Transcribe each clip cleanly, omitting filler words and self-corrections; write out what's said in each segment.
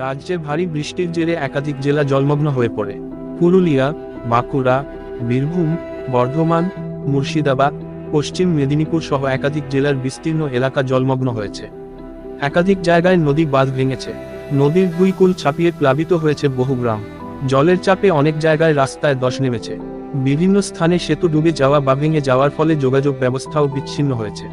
রাজ্যে ভারী বৃষ্টির জেরে একাধিক জেলা জলমগ্ন হয়ে পড়ে। পুরুলিয়া, বাঁকুড়া, বীরভূম, বর্ধমান, মুর্শিদাবাদ, পশ্চিম মেদিনীপুর সহ একাধিক জেলার বিস্তীর্ণ এলাকা জলমগ্ন হয়েছে। একাধিক জায়গায় নদী বাঁধ ভেঙেছে। নদীর দুই কূল ছাপিয়ে প্লাবিত হয়েছে বহু গ্রাম। জলের চাপে অনেক জায়গায় রাস্তায় ধস নেমেছে। বিভিন্ন স্থানে সেতু ডুবে যাওয়া বা ভেঙে যাওয়ার ফলে যোগাযোগ ব্যবস্থাও বিচ্ছিন্ন হয়েছে।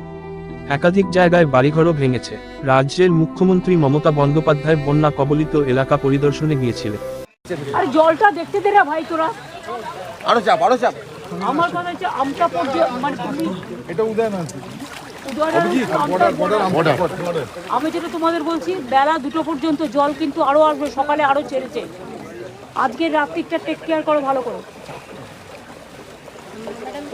একাধিক জায়গায় বাড়িঘরও ভেঙেছে। রাজ্যের মুখ্যমন্ত্রী মমতা বন্দ্যোপাধ্যায় বন্যা কবলিত এলাকা পরিদর্শনে গিয়েছিলেন। আর জলটা দেখতে দে রে ভাই তোরা। আরো চাপ। আমার কথা হচ্ছে আমটা পড়ছে মানে তুমি এটা উদয়ন আমি যেটা তোমাদের বলছি বেলা 2টো পর্যন্ত জল কিন্তু আরো আসবে, সকালে আরো ছেড়েছে। আজকের রাত্রিটা টেক কেয়ার করো ভালো করে।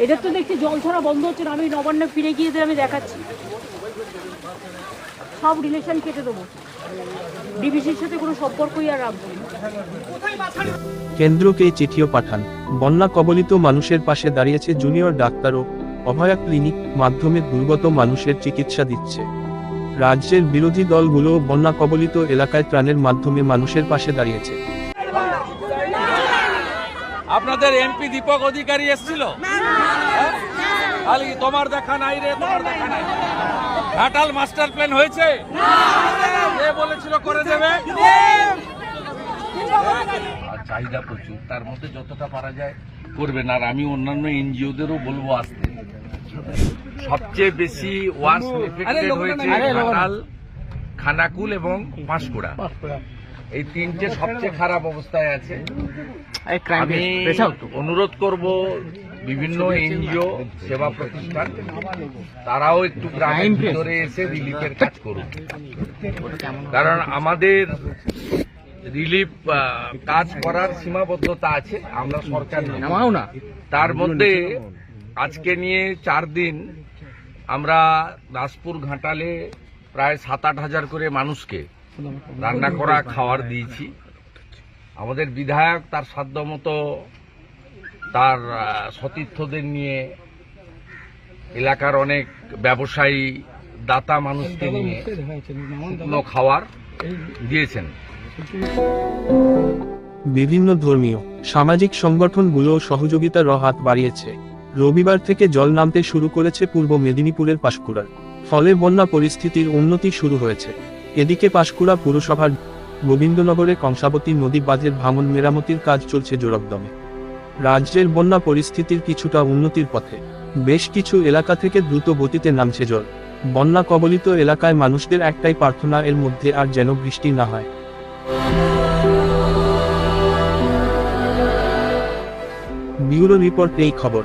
এদের তো দেখছি জল ছাড়া বন্ধ হচ্ছে না। আমি নবান্নে ফিরে গিয়ে আমি দেখাচ্ছি, সব রিলেশন কেটে দেবো। ডিবিসির সাথে কোনো সম্পর্কই আর রাখবো না। কেন্দ্রকে চিঠিও পাঠান। বন্যা কবলিত মানুষের পাশে দাঁড়িয়েছে জুনিয়র ডাক্তার ও অভয়া ক্লিনিক, মাধ্যমে দুর্গত মানুষের চিকিৎসা দিচ্ছে। রাজ্যের বিরোধী দলগুলোও বন্যা কবলিত এলাকায় ত্রাণের মাধ্যমে মানুষের পাশে দাঁড়িয়েছে। আপনাদের এমপি দীপক অধিকারী এসেছিল, তোমার দেখা নাই রে, তোমার দেখা নাই। ঘাটাল মাস্টার প্ল্যান হয়েছে, কে বলেছিল করে দেবে? চাহিদা প্রচুর, তার মধ্যে যতটা পারা যায় করবেন। আর আমি অন্যান্য এনজিওদেরও বলবো আসতে। সবচেয়ে বেশি ওয়ার্স্ট এফেক্টেড হয়েছে ঘাটাল, খানাকুল এবং পাঁশকুড়া। এই তিনটে সবচেয়ে খারাপ অবস্থায় আছে। আমি অনুরোধ করব বিভিন্ন এনজিও, সেবা প্রতিষ্ঠান, তারাও একটু গ্রামের ভিতরে এসে রিলিফের কাজ করুন। কারণ আমাদের রিলিফ কাজ করার সীমাবদ্ধতা আছে, আমরা সরকার না। তার মধ্যে আজকে নিয়ে 4 দিন আমরা দাসপুর ঘাটালে প্রায় 7-8 হাজার করে মানুষকে রান্না করা খাবার দিয়েছি। আমাদের বিধায়ক তার সাধ্যমতো তার সতীর্থদের নিয়ে, এলাকার অনেক ব্যবসায়ী, দাতা মানুষকে নিয়ে শুকনো খাবার দিয়েছেন। বিভিন্ন ধর্মীয় সামাজিক সংগঠনগুলোও সহযোগিতার হাত বাড়িয়েছে। রবিবার থেকে জল নামতে শুরু করেছে পূর্ব মেদিনীপুরের পাঁশকুড়ার, ফলে বন্যা পরিস্থিতির উন্নতি শুরু হয়েছে। এদিকে পাঁশকুড়া পুরসভার গোবিন্দনগরে কংসাবতী নদী বাঁধের ভাঙন মেরামতির কাজ চলছে জোরকদমে। রাজ্যের বন্যা পরিস্থিতির কিছুটা উন্নতির পথে। বেশ কিছু এলাকা থেকে দ্রুত গতিতে নামছে জল। বন্যা কবলিত এলাকায় মানুষদের একটাই প্রার্থনা, এর মধ্যে আর যেন বৃষ্টি না হয়। ব্যুরো রিপোর্ট, এই খবর।